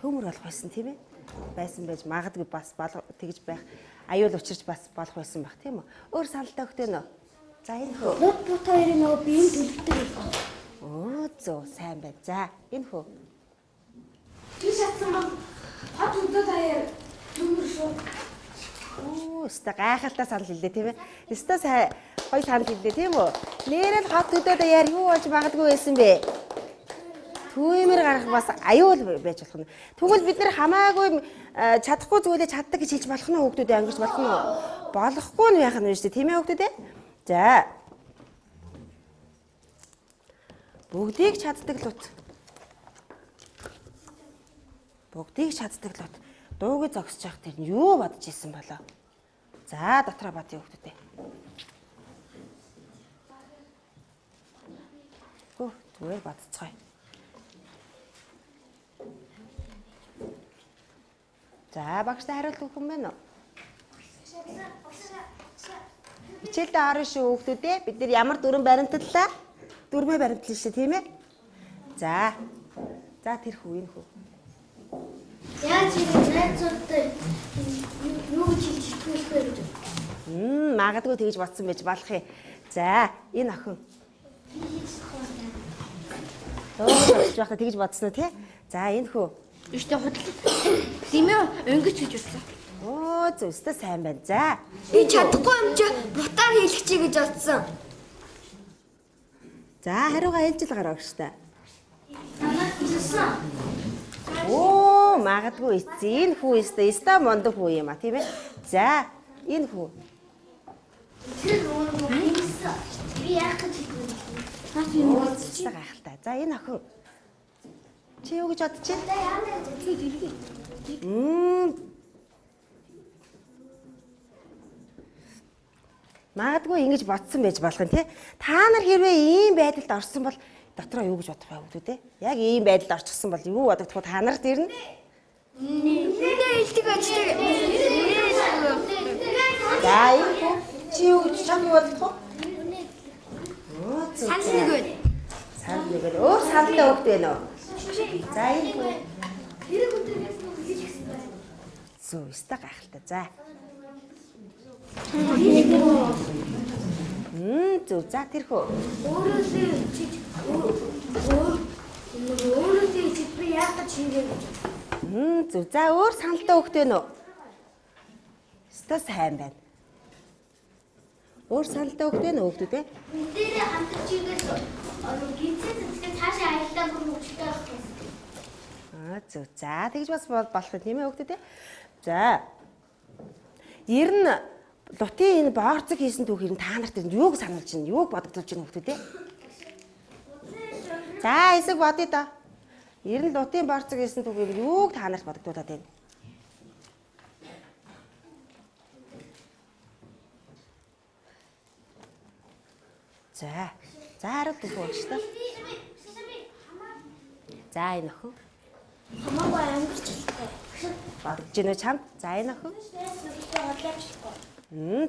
төмөр болох байсан тийм ээ. Байсан байж магадгүй бас тэгж байх. Аюул учирч бас болох байсан баг тийм үү. Өөр саналтай өгтөө нөө. За энэ хөө. Бут хоёрын нөгөө биеийн төлөвтэй байна. Оо зөө сайн байна. За энэ хөө. Би шатсан бол хот өдөө даяар төмөр шүү. Оо өстө гайхалтай санал хэллээ тийм ээ. Өстө сайн гоё санал хэллээ тийм үү. Нэрэл хот өдөө даяар юу болж магадгүй байсан бэ? Түүмэр гарах бас аюул байж болох нь. Тэгвэл бид нэр хамаагүй чадахгүй зүйлээ чаддаг гэж хэлж болох нь хүүхдүүдээ ангиж болох нь болохгүй нь яах нь вэ тийм ээ хүүхдүүдээ? За. Бүгдийг чаддаг лут. Бүгдийг чаддаг лут. Дууг зогсож явах тэр нь юу бодож исэн болоо? За дотроо бат хүүхдүүдээ. Хөө зүгээр бадцгаая. За багштай хариулт өгөх юм байна уу? Хичээлдээ орно шүү хүүхдүүдээ. Бид нар ямар дүрэн баримтлалаа? Дүрмээ баримтлал шүү тийм ээ? За. За тэр хүү энэ хүү. Яаж найзуудтай юу гэж хэлчихвээ гэж. Магадгүй тэгж бодсон байж болох юм. За энэ охин. Дөөж байхдаа тэгж бодсон уу тий? За энэ хүү. Өштэй худлаа. Тийм ээ, өнгөч гэж бодлоо. Оо зөвстэй сайн байна. За. Би чадахгүй юм чи бутаар хийлгэж чи гэж бодсон. За хариугаа ээлжил гараа өгштэй. Намайг хэлсэн. Оо магадгүй эцэг энэ хүү өстө мондог хүү юм а тийм ээ. За энэ хүү. Тэр өөрөө хийсэн. Би яах гэж хэлсэн. Өстө гайхалтай. За энэ охин. Чи юу гэж бодож байна? Яа чи дэлгий. Магадгүй ингэж бодсон байж болох юм тий. Та нар хэрвээ ийм байдалд орсон бол дотроо юу гэж бодох вэ хүүхдүүд? Яг ийм байдалд орчихсон бол юу бодогдох вэ? Та нарт ирнэ? Нэ илтэг аждаг. За энэ чи юу гэж чам бодох вэ? Санал нэг байна. Санал нэг байна. Өөр саналтай хүүхд байна уу? За энэ хүү. Тэр өдрөөс нь хийж гисэн байна. Зөө өстө гайхалтай. За. Зөв за тэр хөө. Өөрөөсөө чи яах гэж хийгээ гэж. Зөв за өөр саналтай хүүхд байна уу? Өстө сайн байна. Өөр саналтай хүүхд байна уу хүүхдүүд ээ? Дээрээ хамтарч ийгээс гинцээ зэрэг цаашаа аялдаа бүр хөвчтэй байх гэсэн. Зөв за тэгж бас болох юм тийм ээ хүүхдүүд ээ. За. Ер нь лутын энэ боорцог хийсэн түүхээр та нарт юуг сануулж байна? Юуг бодогдуулж байна хүүхдүүд ээ? За хэсэг бодъё да. Ер нь лутын боорцог хийсэн түүхээр юуг та нарт бодогдуулаад байна? За. За хариулт өгөх шүү дээ. За энэ охин. Хамаагүй ангирч хэлтэй. Бодогдож байна уу чамд? За энэ охин.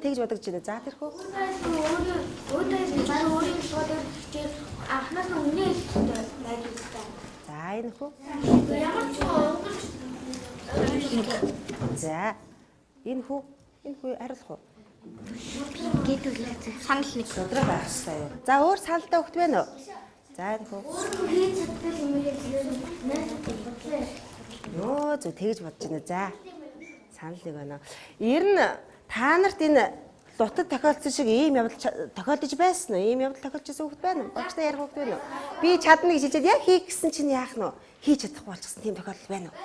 Тэгж бодогдож байна. За тэр хөө. Өөрөөс баг өөрийн бодоод чигээр анхнаас нь үнэ хэлдэг найдвартай. За энэ хөө. Ямар ч өнгөрч. За энэ хүү. Энэ хүү хариулах уу? Гítүүлээ. Санал нэг. Өдрөө байх хэрэгтэй юу? За өөр саналтай хөхт байна уу? За энэ хүү. Өөрөө хийж чаддаг юм яг найдвартай бодлоо. Нөө зөв тэгж бодож байна. За. Санал нэг байна. Ер нь та нарт энэ лутад тохиолдсон шиг ийм явдал тохиолдож байсан уу? Ийм явдал тохиолж байсан хөхт байна уу? Багштай ярих хөхт байна уу? Би чадна гэж хэлээд яг хийх гэсэн чинь яах нь вэ? Хийж чадахгүй болчихсон тийм тохиолдол байна уу?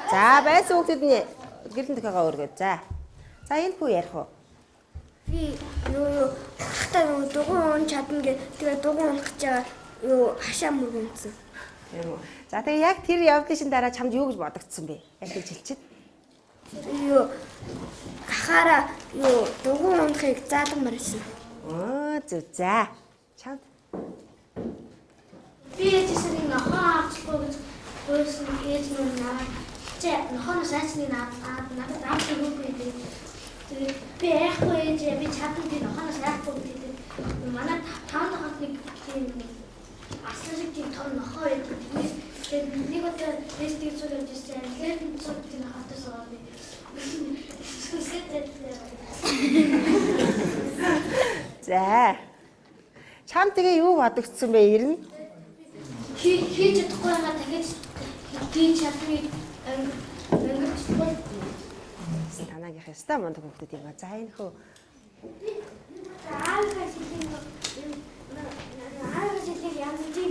За байсан хөхтөдний гэрлийн тохиогоо өргөө. За. За энэ хүү ярих уу? Би юу хахтаа юу дугуун чадна гэ тэгээ дугуун унах чагаа юу хашаа мөргөнцөн. Тийм үү. За тэгээ яг тэр явдлын шин дараа чамд юу гэж бодогдсон бэ? Яг гэж хэлчихэд. Юу гахаараа юу дугуун унахыг заалгамаар байсан. Оо зөв за. Чамд Би ээжсэрийн нохоо авчихгүй гэж өөрөөс нь ээж нь наваа. Чи нохоо сайцны надад авчих үгүй дээ. Тэгээд би яахгүй ээж би чадсан би нохоо сайхгүй гэдэг. Манай 5 дахь нэг тийм аслан шиг тийм том нохоо байдаг. Тэгээд нэг удаа тестийг зурж ирсэн. Тэгээд цогтын хатаас аваад. За. Чам тэгээ юу бодогдсон бэ ирнэ? Хийж чадахгүй байгаа дахиж хийж чадмыг өнгөрчихлөө. Танаагийнх яста мондөг хүүхдүүд юм ба. За энэ хөө. Аалгаас хэлэх яам тийм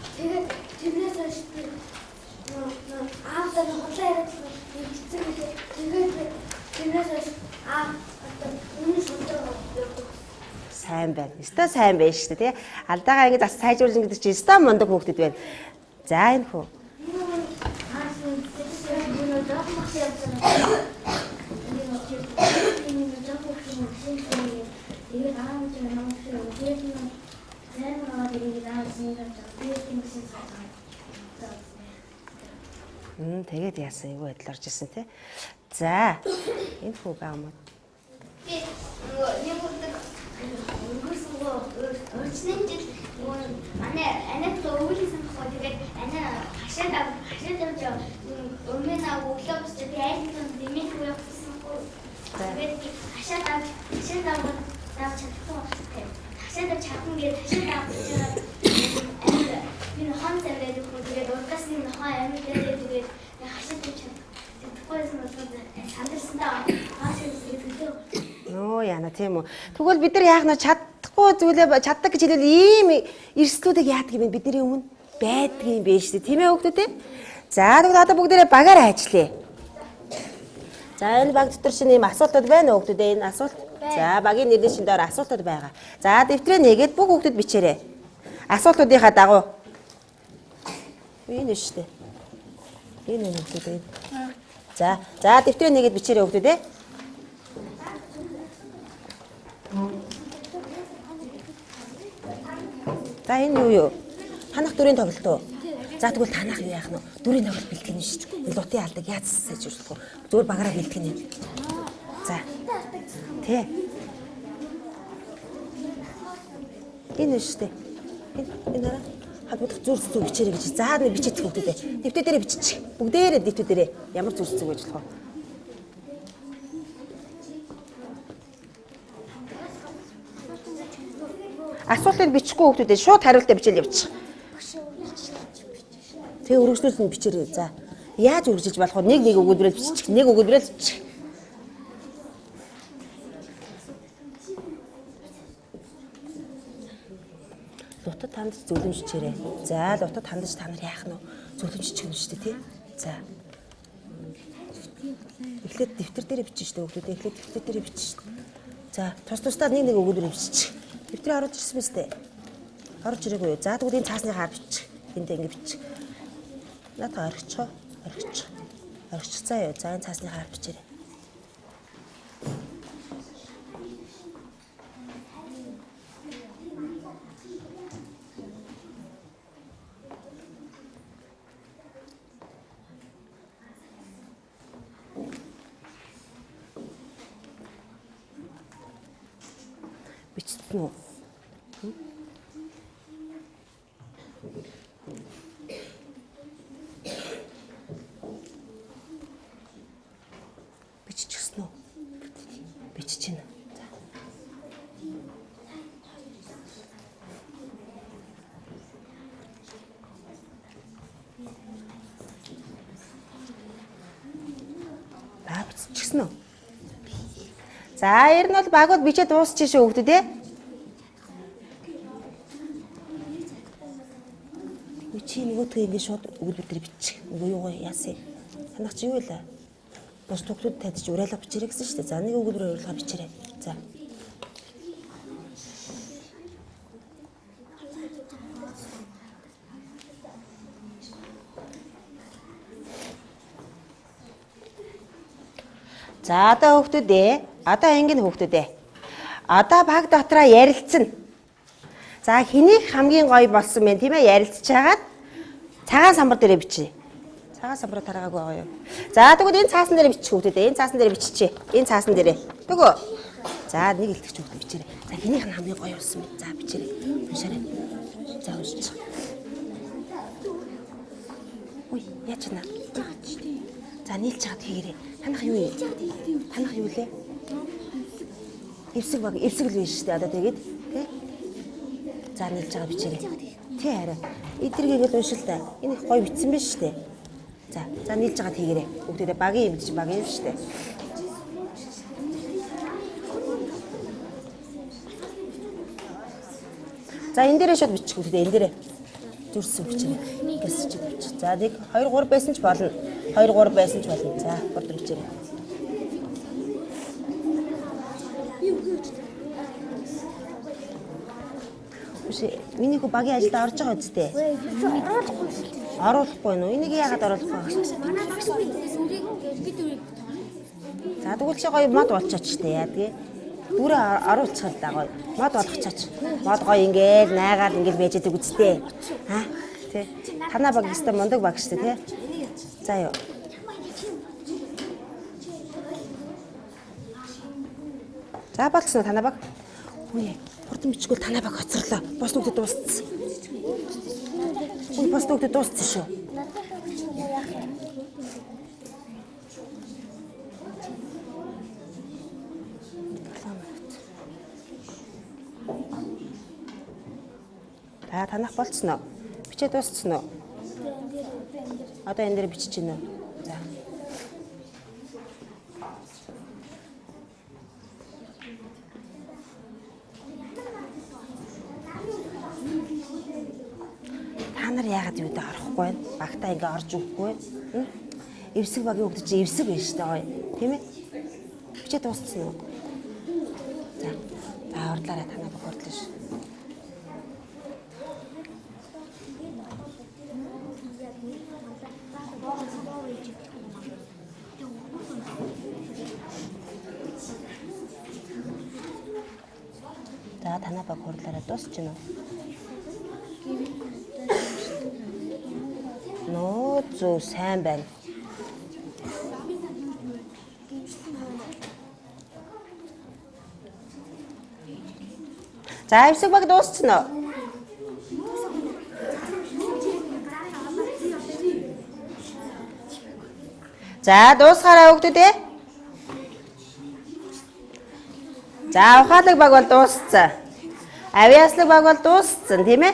тэгээд тэрнээс хойш аавдаа хотлоо яриад хэцүү тэгээд тэрнээс хойш өмнө шудраг Сайн байна. Яста сайн байна шүү дээ тий. Алдаагаа ингэ бас сайжруулна гэдэг чинь яста мондөг хүүхдүүд байна. За энэ хөө. Тэгээд яасан юу байдлаар жисэн те. За энэ хүү байгаа юм уу? Би нэг удаа өөрчлөн жил анаа төвлөсөн хоо тэгээд анаа хашаад авч өмнө өглөө бос би айлтан дэмэг явуулсан хоо тэгээд хашаад авч чадахгүй хашаад чадсан гэдэг хашаад авч би хон тавиад өгөх тэгээд ургаас нь хоо амиг тэгээд хашаад чадахгүй сандарсан даа Нөө яна тийм үү. Тэгвэл бид нар яах нь чадахгүй зүйлээ чаддаг гэж хэлвэл ийм эрсдлүүдийг яадаг юм бэ? Бидний өмнө байдаг юм биш үү? Тийм ээ хүүхдүүд ээ? За тэгвэл одоо бүгдээрээ багаар ажиллая. За энэ баг дотор шинэ ийм асуултууд байна уу хүүхдүүд ээ? Энэ асуулт. За багийн нэрний шинэ доор асуултууд байгаа. За дэвтрээ нэгээд бүх хүүхдүүд бичээрэй. Асуултуудынхаа дагуу. Энэ шүү дээ. Энэ хүүхдүүд ээ. За дэвтрээ нэгээд бичээрэй хүүхдүүд ээ. За энэ юу? Танах дүрийн тоглолт уу? За тэгвэл танах юу яах нь? Дүрийн тоглолт бэлтгэх нь шүү дээ. Лутын алдаг яаж сайжруулах вэ? Зүгээр багаараа бэлтгэх нь. За. Тэ. Энэ шүү дээ. Энэ хараа. Хадбудах зүрх зүг бичээрэй гэж. За нэг бичиж бүгдээ. Дэвтэр дээрээ биччих. Бүгдээрээ дэвтэр дээрээ. Ямар зүрх зүг байж болох вэ? Асуултыг бичихгүй хүүхдүүдээ шууд хариултаа бичээл явчих. Тэгээ үргэлжлүүлж нь бичээрэй. За. Яаж үргэлжлэж болох вэ? Нэг өгүүлбэрээр бичих. Нэг өгүүлбэрээр бичих. Лутад хандаж зөвлөмжчээрэй. За, лутад хандаж та нар яах нь вэ? Зөвлөмжчих юм шүү дээ, тий? За. Эхлээд дэвтэр дээрээ бичих шүү дээ хүүхдүүдээ. Эхлээд дэвтэр дээрээ бичих шүү дээ. За, тус-тусдаа нэг өгүүлбэрээр бичих. Дэвтрээ оруулж ирсэн мэт ээ. Оруулж ирээгүй юу? За тэгвэл энэ цаасны хаа бичих. Энд ингэ бичих. Надад орхичихоо. Орхичихсан юу? За энэ цаасны хаа бичээрэй. Бичсэн үү? Биччихсэн үү? Бичиж байна. За биччихсэн үү? За ер нь бол багууд бичээд дуусчих шүү хүүхдүүд ээ. Чи нөгөөдгөө ингэ шууд өгүүлбэр дээр бичих. Нөгөө юу яасан? Танах чи юу вэ? Бос төгтүүд тавьж урайлга бичээрэй гэсэн шүү дээ. За нэг өгүүлбэрээр урайлга бичээрэй. За. За одоо хүүхдүүд ээ. Одоо ангийн хүүхдүүд ээ. Одоо баг дотроо ярилцсан. За хэнийг хамгийн гоё болсон бэ тийм ээ ярилцж хагаад цагаан самбар дээр бичиж. Цагаан самбараа тараагаагүй байгаа юу? За тэгвэл энэ цаасан дээр бичих хүүхдүүд ээ. Энэ цаасан дээр биччихье. Энэ цаасан дээрээ. Төгөө. За нэг илтгэж өгөх бичээрэй. За хинийх нь хамгийн гоё болсон бэ? За бичээрэй. Уншаарай. За уншиж. Ой, яаж байна? За нийлж чад хийгээрэй. Танах юу вэ? Танах юу лээ? Эвсэг л биш шүү дээ. Одоо тэгээд тий. За нийлж байгаа бичээрэй. Тий арай. Эдэргээд уншил та. Энэ их гоё бичсэн биш шүү дээ. За нийлж байгаа хийгээрэй. Бүгдээ багийн юм чи багийн юм шүү дээ. За энэ дээрээ шууд бичих үү. Энэ дээрээ зүрсэн бичээрэй. Гэсч бич. За 1 2 3 байсан ч болно. 2 3 байсан ч болно. За 3 4 бичээрэй. Миний хөө багийн ажилд орж байгаа үстэй. Оруулахгүй нь. Энийг яагаад оруулахгүй вэ? За тэгвэл чи гоё мод болчихооч штэ яадгийг. Дүрээ оруулчих л да гоё. Мод болгочихооч. Мод гоё ингээл найгаад ингээл байж идэг үстэй. Аа тий. Танаа баг өстой мундаг баг штэ тий. За ёо. За болцсон уу танаа баг? Үе. Хурдан бичгүүл танаа баг хоцорлоо. Бос нүгт дууссан. Үе бос нүгт дууссан шүү. За танах болцсон уу? Бичээ дууссан уу? Одоо энэ дээр бичиж гинэ үү? За. Та нар яагаад юу дээр орохгүй вэ? Багтаа ингээ орж өгөхгүй вэ? Эвсэг багийн хөвгд чи эвсэг байна шүү дээ гоё. Тийм ээ? Бичээ дууссан уу? За. За урдлаарай танаа баг урдлаа шүү. За танаа баг хурлаараа дуусч гинэ үү? Нөө зөв сайн байна. За эвсэг баг дууссан уу? За дуусгаарай хүүхдүүдээ. За ухаалаг баг бол дууссан. Авьяаслаг баг бол дууссан тийм ээ?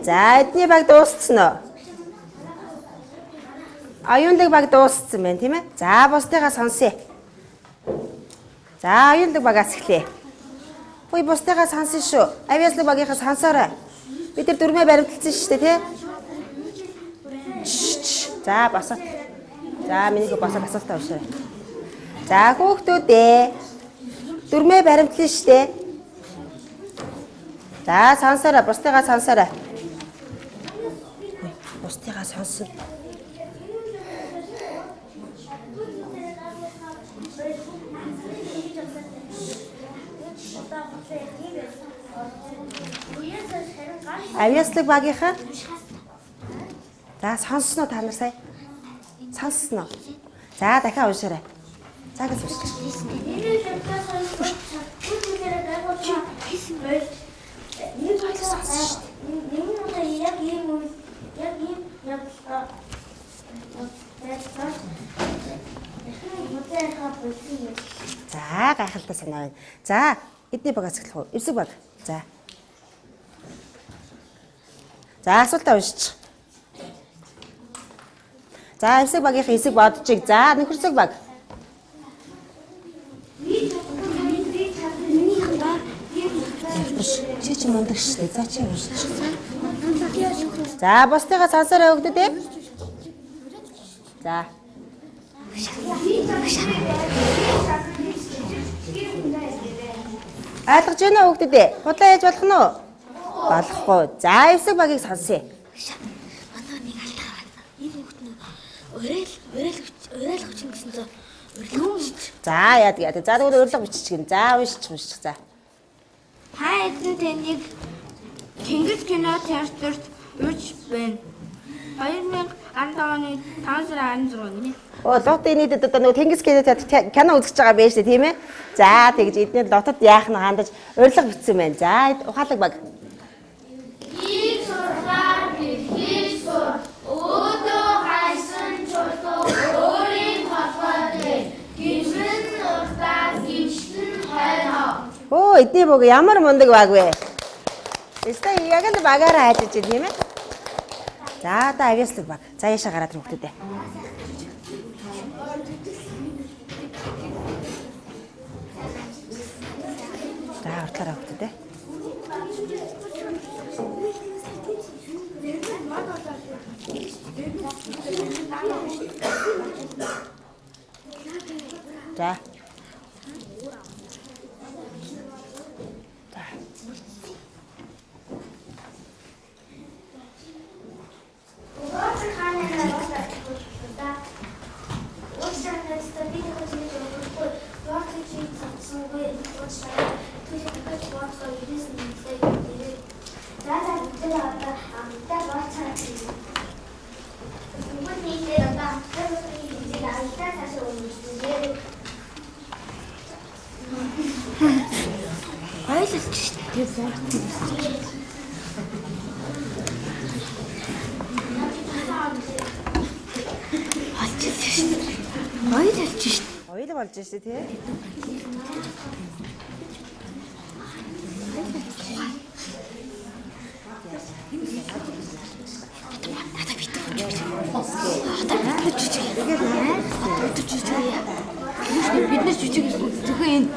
За эдний баг дууссан уу? Аюунлаг баг дууссан байна тийм ээ? За бусдыгаа сонсъё. За аюунлаг багаас эхлэе. Хөөе бусдыгаа сонсон шүү. Авьяаслаг багийнхаа сонсоорой. Бид нар дөрмөө баримталсан шүү дээ тий? За босоо. За минийхөө босоод асуултаа уншаарай. За хүүхдүүдээ дөрмөө баримтлан шүү дээ. За сонсоорой, бусдыгаа сонсоорой. Бусдыгаа сонсон. Авьяаслаг багийнхаа. За сонссноо та нар сая. Сонссноо. За дахиад уншаарай. За гэж уншиж. За гайхалтай санаа байна. За эдний багаас эхлэх үү? Эвсэг баг. За. За асуултаа уншиж. За эвсэг багийнхаа эсэг бодчих. За нөхөрсөг баг. Чи чи мундаг шүү дээ. За чи уншиж. За бусдыгаа сонсоорой хүүхдүүдээ. За. Ойлгож байна уу хүүхдүүдээ? Худлаа яаж болох нь вэ? Болохгүй. За эвсэг багийг сонсъё. Манай нэг алдаа байна. Энэ хүүхд нь уриал хүчин гэсэн зөө урилга бичиж. За яадаг. За тэгвэл урилга бичиж гин. За уншиж. За. Та эзэн тэнийг Чингис кино театрт урьж байна. 15 оны 5 сарын 16-ны. Лотын нийтэд одоо нөгөө Тэнгис кино үзэж байгаа байж тийм ээ. За тэгж эдний лотод яах нь хандаж урилга бичсэн байна. За ухаалаг баг. Их сургаар бэлхийж сур. Өөдөө хайсан чулуу өөрийн толгойд гимшин уртаа гимшин хойноо. Оо эдний бог ямар мундаг баг вэ? Эсвэл яг л багаараа хайж иж тийм ээ. За одоо авьяаслаг баг. За яшаа гараад ирэх хүмүүстээ. За уртлаараа хүмүүстээ. За. Ойлоо болж штэ тий. Бид нар жижиг зөвхөн энэ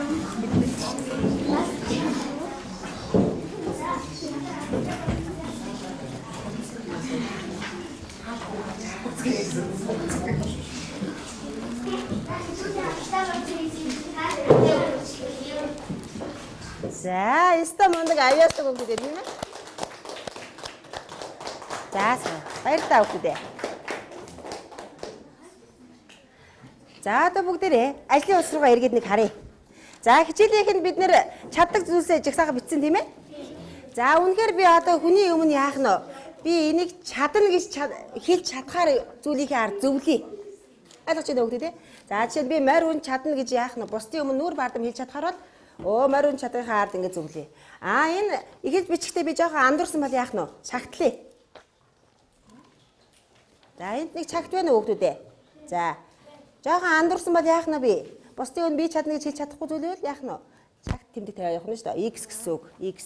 За, эста мундаг авьяаслаг өгдөө тийм ээ. За, баярлалаа өгдөө. За, одоо бүгдээрээ ажлын улс руугаа эргээд нэг харъя. За, хичээлийнхэнд бид нэр чаддаг зүйлсээ жагсаахаа бичсэн тийм ээ. За, үнэхээр би одоо хүний өмнө яах нь вэ? Би энийг чадна гэж хэлж чадхаар зүйлийнхээ ард зөвлөе. Ойлгож байна уу өгдөө тий? За, жишээд би морь үн чадна гэж яах нь вэ? Бусдын өмнө нүур бардам хэлж чадхаар бол морь үн чадхийнхаа ард ингэ зөвлөе. Энэ ихэж бичихтэй би жоохон андуурсан бол яах нь вэ? Цагтлаа. За, энд нэг цагт байна уу өгдөө дээ? За. Жоохон андуурсан бол яах нь би? Бусдын өмнө би чадна гэж хэлж чадахгүй зүйлээ яах нь вэ? Цагт тэмдэг тавиа явах нь шүү дээ. X гэсэн үг. X.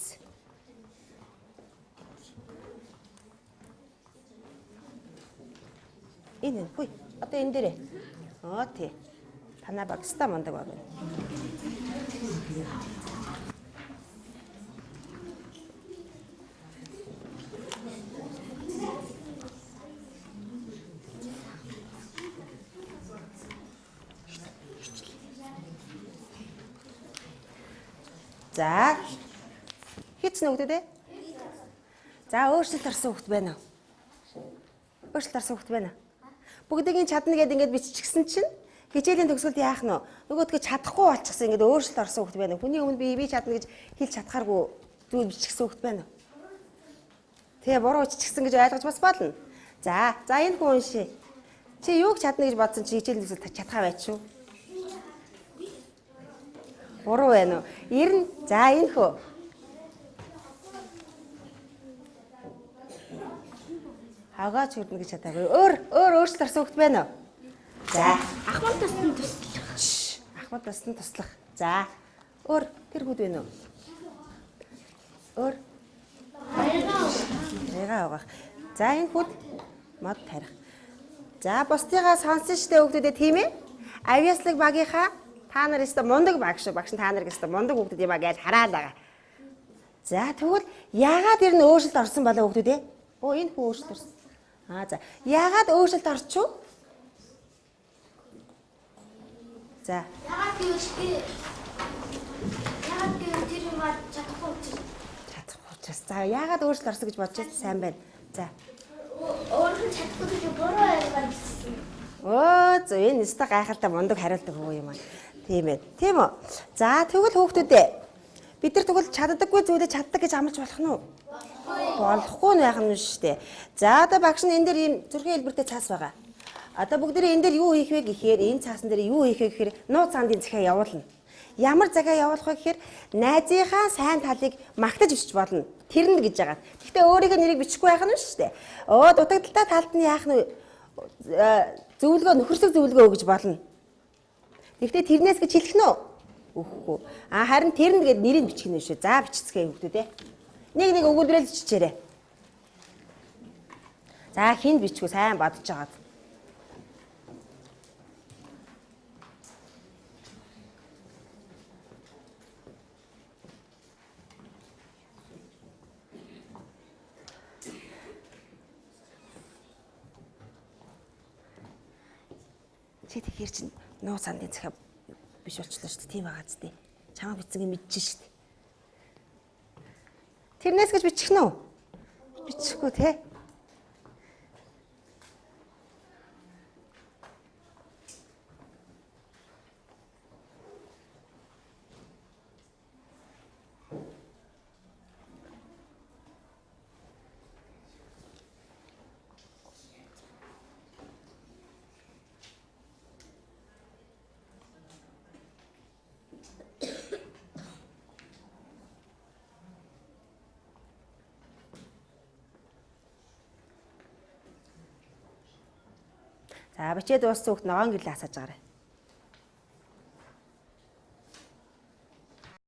Энэ хүй. Одоо энэ дээрээ. Оо тий. Танаа багста мундаг баг байна. За. Хийцэн өгдөө дээ. За, өөрчлөлт орсон хөлт байна уу? Өөрчлөлт орсон хөлт байна. Бүгдийг чадна гэдээ ингэж биччихсэн чинь хичээлийн төгсгөлд яах нь вэ? Нөгөөдгөө чадахгүй болчихсон ингэж өөрчлөлт орсон хөлт байна. Хүний өмнө би чадна гэж хэлж чадхааргүй зүйл биччихсэн хөлт байна. Тэгээ буруу биччихсэн гэж ойлгож бас болно. За энэ хүн уншия. Чи юуг чадна гэж бодсон чи хичээлийн төгсгөлд чадхаа байч шүү. Буруу байна уу? Ирнэ. За энэ хөө. Хагаач хүрдэнэ гэж чадаагүй. Өөр өөрчлөлт орсон хөлт байна уу? За. ахмад тасны туслах. Ахмад тасны туслах. За. Өөр тэр хүүд байна уу? Өөр. Ягаа угаах. За энэ хүүд мод тарих. За бусдыгаа сонсон штэ хүүхдүүдээ тийм ээ? Авьяаслаг багийнхаа та нар өстө мундаг баг шүү. Багш та нар өстө мундаг хүүхдүүд юм а гэж хараад байгаа. За тэгвэл яагаад ер нь өөрчлөлт орсон болоо хүүхдүүдээ? Оо энэ хүү өөрчлөлт орсон. За. Яагаад өөрчлөлт орчих вэ? За. Яагаад гэвэл тэр юм чадахгүй учраас. Чадахгүй учраас. За яагаад өөрчлөлт орсон гэж бодож байна? Сайн байна. За. Өөрөөр чадахгүй гэж буруу ойлгоод ирсэн. Оо зөв энэ өстө гайхалтай мундаг хариултаг хөө юм аа. Тийм ээ. Тийм үү. За тэгвэл хүүхдүүдээ Бид нар тэгвэл чаддаггүй зүйлээ чаддаг гэж амлаж болох нь уу? Болохгүй байх нь шүү дээ. За одоо багш нь энэ дээр ийм зүрхэн хэлбэртэй цаас байгаа. Одоо бүгдээ энэ дээр юу хийх вэ гэхээр энэ цаасан дээр юу хийх вэ гэхээр нууц цаандын захиа явуулна. Ямар захиа явуулах вэ гэхээр найзынхаа сайн талыг магтаж бичиж болно. Тэрнэ гэж байгаа. Гэхдээ өөрийнхөө нэрийг бичихгүй байх нь шүү дээ. Дутагдaltaй талд нь яах нь зөвлөгөө нөхөрсөг зөвлөгөө өгж болно. Гэхдээ тэрнээс гэж хэлэх нь үү? Үгүй. Харин тэрнэ гэдэг нэрийг бичих нь шүү. За бичицгээе хүүхдүүд ээ. Нэг өгүүлбэрэл биччихээрэй. За хинд бичгүй сайн бодож агаад. Чи тэгэхээр чинь нууц цаандын захиа биш болчихлоо шүү дээ. Тийм байгаа зү. Чамаа бичсэнийг мэдчихэж шүү дээ. Тэрнээс гэж бичих нь үү? Бичихгүй те. За бичээд дууссан хүүхд ногоон гэрлээ асааж байгаарай.